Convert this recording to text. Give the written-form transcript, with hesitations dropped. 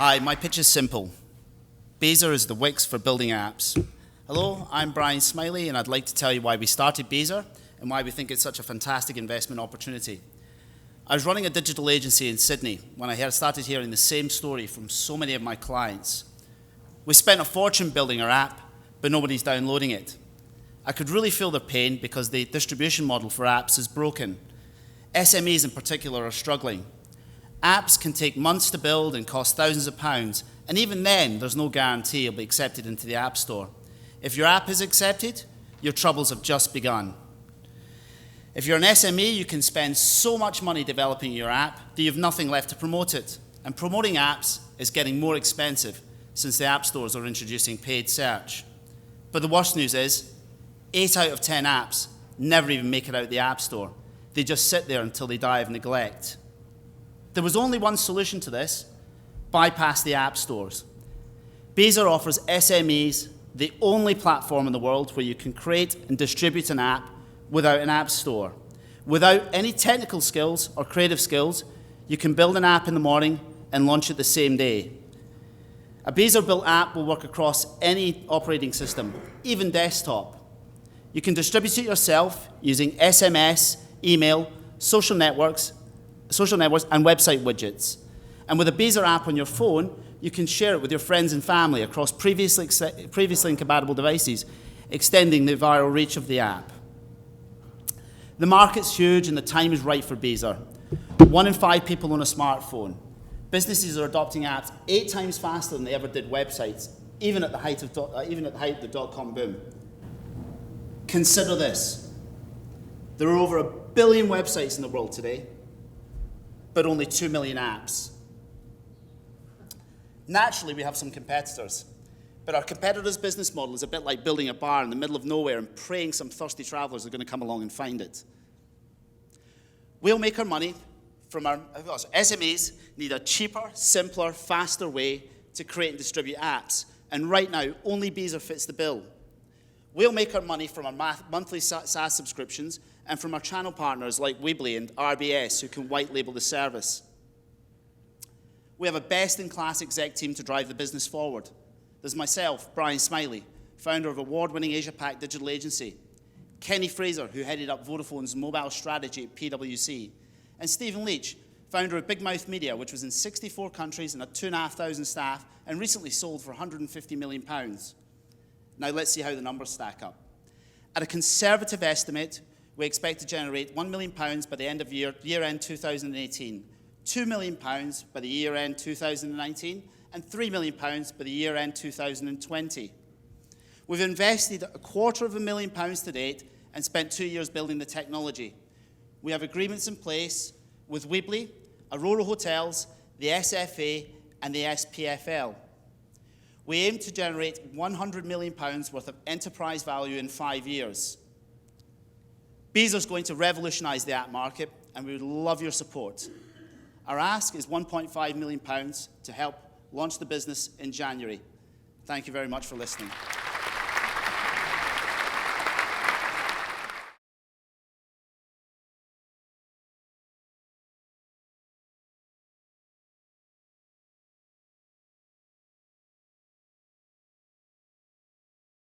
Hi, my pitch is simple. Beezer is the Wix for building apps. Hello, I'm Smillie, and I'd like to tell you why we started Beezer and why we think it's such a fantastic investment opportunity. I was running a digital agency in Sydney when I started hearing the same story from so many of my clients. We spent a fortune building our app, but nobody's downloading it. I could really feel their pain because the distribution model for apps is broken. SMEs in particular are struggling. Apps can take months to build and cost thousands of pounds, and even then, there's no guarantee it'll be accepted into the App Store. If your app is accepted, your troubles have just begun. If you're an SME, you can spend so much money developing your app that you have nothing left to promote it. And promoting apps is getting more expensive since the app stores are introducing paid search. But the worst news is, 8 out of 10 apps never even make it out the App Store. They just sit there until they die of neglect. There was only one solution to this: bypass the app stores. Beezer offers SMEs the only platform in the world where you can create and distribute an app without an app store. Without any technical skills or creative skills, you can build an app in the morning and launch it the same day. A Beezer-built app will work across any operating system, even desktop. You can distribute it yourself using SMS, email, social networks, and website widgets. And with a Beezer app on your phone, you can share it with your friends and family across previously incompatible devices, extending the viral reach of the app. The market's huge and the time is right for Beezer. 1 in 5 people own a smartphone. Businesses are adopting apps 8 times faster than they ever did websites, even at the height of the dot-com boom. Consider this. There are over 1 billion websites in the world today, but only 2 million apps. Naturally, we have some competitors, but our competitors' business model is a bit like building a bar in the middle of nowhere and praying some thirsty travelers are going to come along and find it. We'll make our money from our SMEs need a cheaper, simpler, faster way to create and distribute apps, and right now, only Beezer fits the bill. We'll make our money from our monthly SaaS subscriptions and from our channel partners like Weebly and RBS, who can white label the service. We have a best-in-class exec team to drive the business forward. There's myself, Smillie, founder of award-winning Asia-Pac digital agency, Kenny Fraser, who headed up Vodafone's mobile strategy at PwC, and Stephen Leach, founder of Big Mouth Media, which was in 64 countries and had 2,500 staff and recently sold for £150 million. Now let's see how the numbers stack up. At a conservative estimate, we expect to generate £1 million by the end of year-end 2018, £2 million by the year-end 2019, and £3 million by the year-end 2020. We've invested £250,000 to date and spent 2 years building the technology. We have agreements in place with Weebly, Aurora Hotels, the SFA, and the SPFL. We aim to generate £100 million worth of enterprise value in 5 years. Beezer is going to revolutionize the app market, and we would love your support. Our ask is £1.5 million to help launch the business in January. Thank you very much for listening.